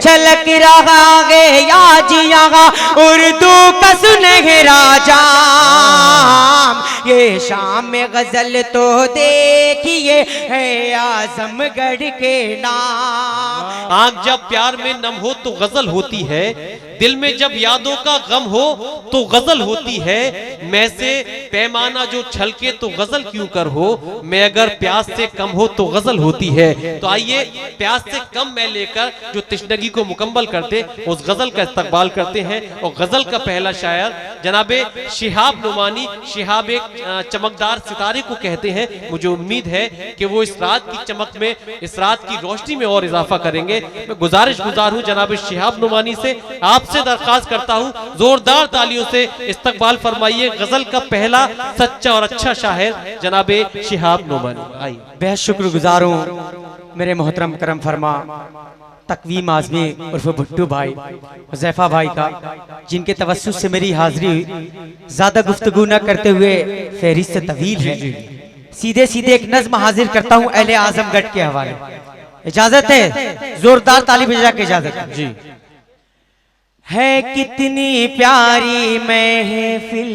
छलक रहा है आज यहाँ उर्दू का सुनहरा जाम। ये शाम गजल तो देखिए है आजमगढ़ के नाम। आँख जब प्यार में नम हो तो गजल होती है, दिल में जब यादों का गम हो तो गजल होती है। मैं से पैमाना जो छलके तो गजल क्यों कर हो, मैं अगर प्यास से कम हो तो गजल होती है। तो आइए प्यास से कम मैं लेकर जो तिश्नगी को मुकम्मल करते उस गजल का इस्तकबाल करते हैं। और गजल का पहला शायर जनाबे शिहाब नुमानी। शिहाब एक चमकदार सितारे को कहते हैं। मुझे उम्मीद है कि वो इस रात की चमक में, इस रात की रोशनी में और इजाफा करेंगे। मैं गुजार हूँ जनाबे शिहाब नुमानी से, आपसे दरख्वास्त करता हूँ जोरदार तालियों से इस्तकबाल फरमाइए गजल का पहला सच्चा और अच्छा शायर जनाबे शिहाब नुमानी। आइए। बेहद शुक्रगुजार हूँ मेरे मोहतरम करम फरमा तकवीम आजमी उर्फ भुट्टू भाई, हुज़ैफा भाई का, जिनके तवस्सुस से मेरी हाजिरी हुई। ज्यादा गुफ्तगू न करते हुए फहरिस्त तवील है, सीधे सीधे एक नज्म हाजिर करता हूँ अहले आजमगढ़ के हवाले। इजाजत है? जोरदार ताली बजा के इजाजत जी। है कितनी प्यारी महफिल,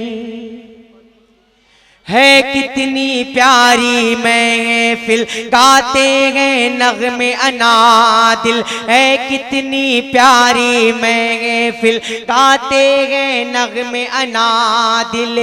है कितनी प्यारी महफिल, गाते हैं नग़्मे अनादिल। है कितनी प्यारी महफिल, गाते हैं नग़्मे अनादिल।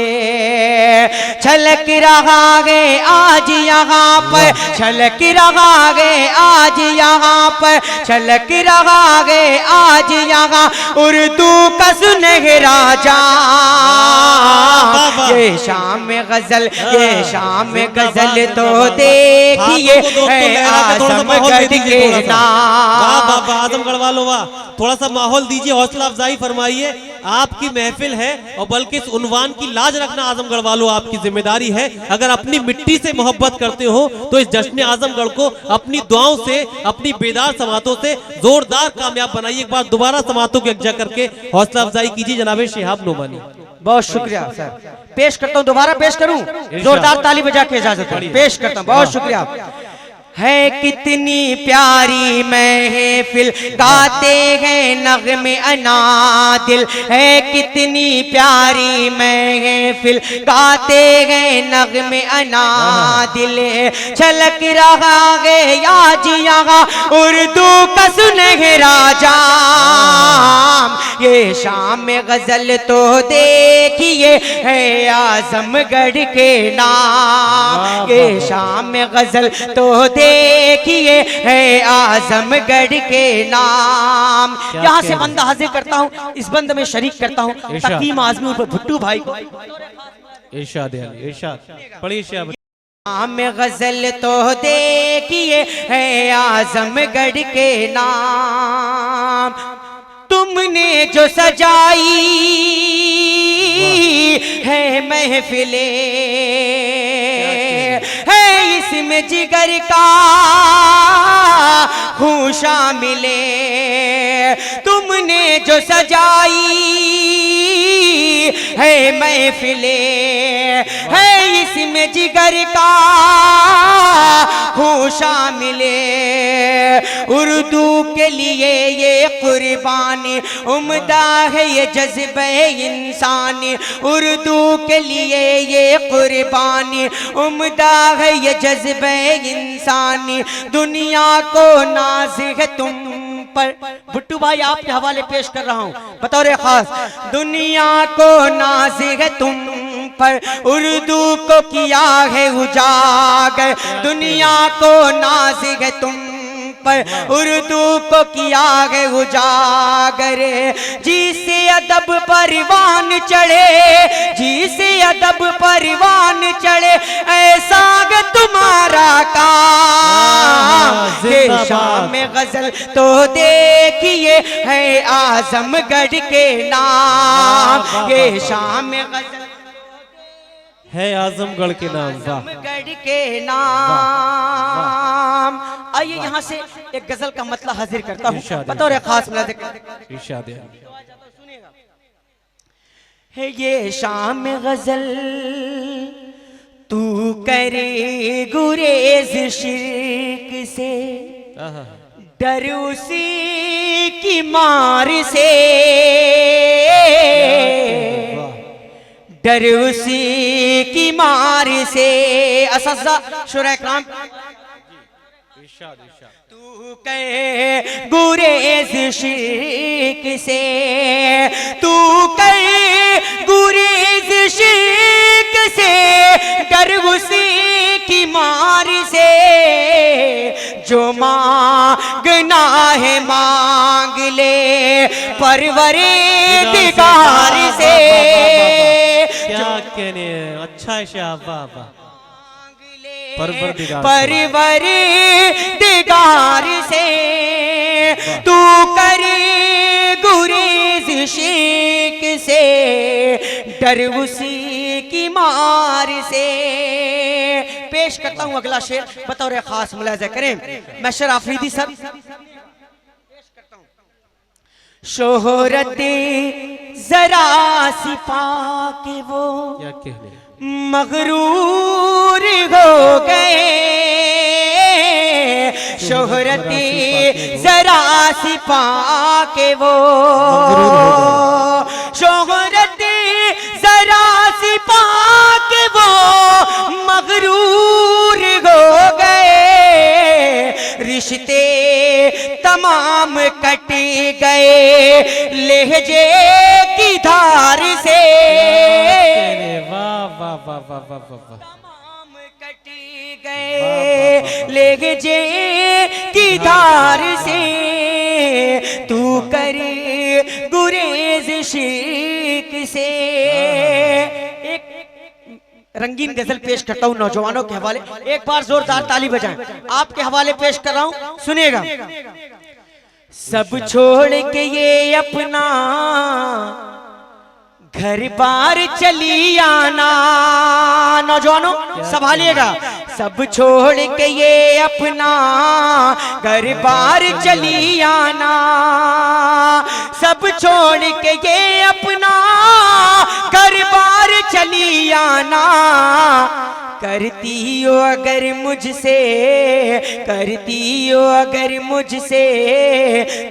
छलक रहा है आज यहाँ पर, छलक रहा है आज यहाँ पर, छलक रहा है आज यहाँ उर्दू का सुनहरा जाम। ये शाम गजल, ये शाम गजल तो देखिए है आजमगढ़ के नाम। आजमगढ़ वालों वाह, थोड़ा सा माहौल दीजिए, हौसला अफजाई फरमाइए। आपकी महफिल है और बल्कि इस उन्वान की लाज रखना आजमगढ़ वालों आपकी जिम्मेदारी है। अगर अपनी मिट्टी से मोहब्बत करते हो तो इस जश्न आजमगढ़ को अपनी दुआओं से, अपनी बेदार समातों से जोरदार कामयाब बनाइए। एक बार दोबारा समातों को एकजा करके हौसला अफजाई कीजिए जनाबे शिहाब नुमानी। बहुत शुक्रिया सर। पेश करता हूँ, दोबारा पेश करूँ? जोरदार ताली बजा के इजाजत पेश करता हूँ। बहुत शुक्रिया। है कितनी प्यारी महफिल, गाते हैं नग़्मे अनादिल। है कितनी प्यारी महफिल, गाते हैं नग़्मे अनादिल। छलक रहा है आज यहाँ उर्दू का सुनहरा जाम। ये शाम गजल तो देखिए है आजमगढ़ के नाम। ये शाम गजल तो देखिए है आजमगढ़ के नाम। यहाँ से बंदा हाजिर करता हूँ, इस बंद में शरीक करता हूँ तकीम आजमी उर्फ भुट्टू भाई को। इरशाद है, इरशाद पढ़िए शाह। शाम गजल तो देखिए है आजमगढ़ के नाम। तुमने जो सजाई है महफिले, है इसमें जिगर का खून शामिले। तुमने जो सजाई है महफिले, है इसमें जिगर का खून शामिले। उर्दू के लिए ये कुर्बानी उम्दा है, ये जज्बे इंसानी। उर्दू के लिए ये कुर्बानी उम्दा है, ये जज्बे इंसानी। दुनिया को नाज़ है तुम पर। भुट्टू भाई आपके हवाले पेश कर रहा हूँ बतौर खास। दुनिया को नाज़ है तुम पर, उर्दू को किया है उजागर। दुनिया को नाज़ है तुम पर, उर्दू को किया है उजागर। जिसे अदब परवान चढ़े, जिसे अदब परवान चढ़े, ऐसा है तुम्हारा काम। ये शाम गजल तो देखिए है आजमगढ़ के नाम। ये शाम गजल है आजमगढ़ के नाम, आजमगढ़ के नाम। आइए यहाँ से एक गजल का मतलब हाजिर करता हूँ बतौर खास। इरशाद है ये शाम गजल तू करे गुरेज शिर्क से, डर उसी की मार से, डर उसी की मार से। असज़ा शुरा इकराम। तू कहे गुरेज शिर्क से, तू कहे गुरेज शिर्क से, डर उसी की मार से। जो मांगना है मांग ले परवरदिगार से। क्या कहने हैं, अच्छा है शाह बाबा। परवरदिगार से तू करे गुरेज शिर्क से, डर उसी की मार से। पेश करता हूं अगला शेर, बतौर खास मुलाजा करें। मशर आफरीदी सब शोहरत जरा सी पाके वो क्या कहने मगरूर हो गए। शोहरत जरा सी पाके वो, शोहरत जरा सी पाके वो मगरूर हो गए। रिश्ते तमाम कट गए लहजे की धार से। वाह वाह वाह वाह वाह वाह। तमाम कट गए लहजे की धार से। तू करे गुरेज शिर्क से। एक रंगीन गजल पेश करता हूं नौजवानों के हवाले। एक बार जोरदार ताली बजाएं। आपके हवाले पेश कर रहा हूं, सुनिएगा। सब छोड़ के ये अपना घर बार चली आना। नौजवानों संभालिएगा। सब छोड़ के ये अपना घर बार चली आना। सब छोड़ के ये अपना घर बार चली आना। करती हो अगर मुझसे, करती हो अगर मुझसे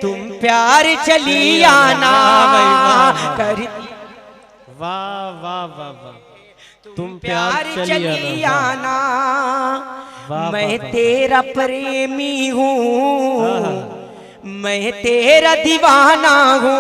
तुम प्यार चली आना। करती वाह वाह वाह वाह। तुम प्यार चली आना। मैं तेरा प्रेमी हूँ, मैं तेरा दीवाना हूँ।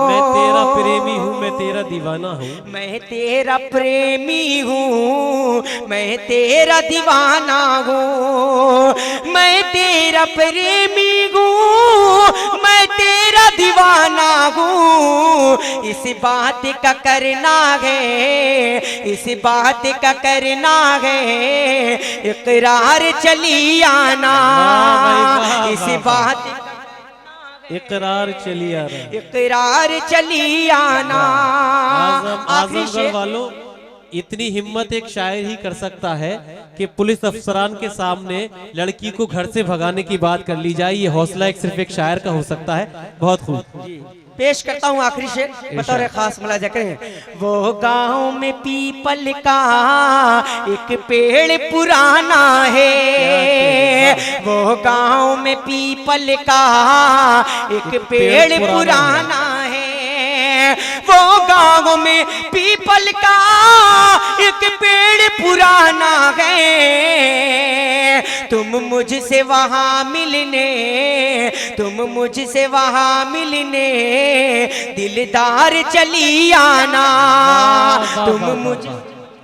मैं तेरा प्रेमी हूँ, मैं तेरा दीवाना हूँ। मैं तेरा प्रेमी हूँ, मैं तेरा दीवाना हूँ। मैं तेरा प्रेमी हूँ, मैं तेरा दीवाना हूँ। इस बात का करना है, इस बात का करना है इकरार चली आना। इस बात इकरार चली आ रहा है, इकरार चली आना। आजमगढ़ वालों, इतनी हिम्मत एक शायर ही कर सकता है कि पुलिस अफसरान के सामने लड़की को घर से भगाने की बात कर ली जाए। ये हौसला एक सिर्फ एक शायर का हो सकता है। बहुत खूब। पेश करता हूँ आखिरी शेर, बतौर खास मुलाजा करें। वो गांव में पीपल का एक पेड़ पुराना है। वो गांव में पीपल का एक पेड़ पुराना है। वो गांव में पीपल का एक पेड़ पुराना है। तुम मुझसे वहां मिलने, तुम मुझसे वहां मिलने दिलदार चली आना। तुम मुझ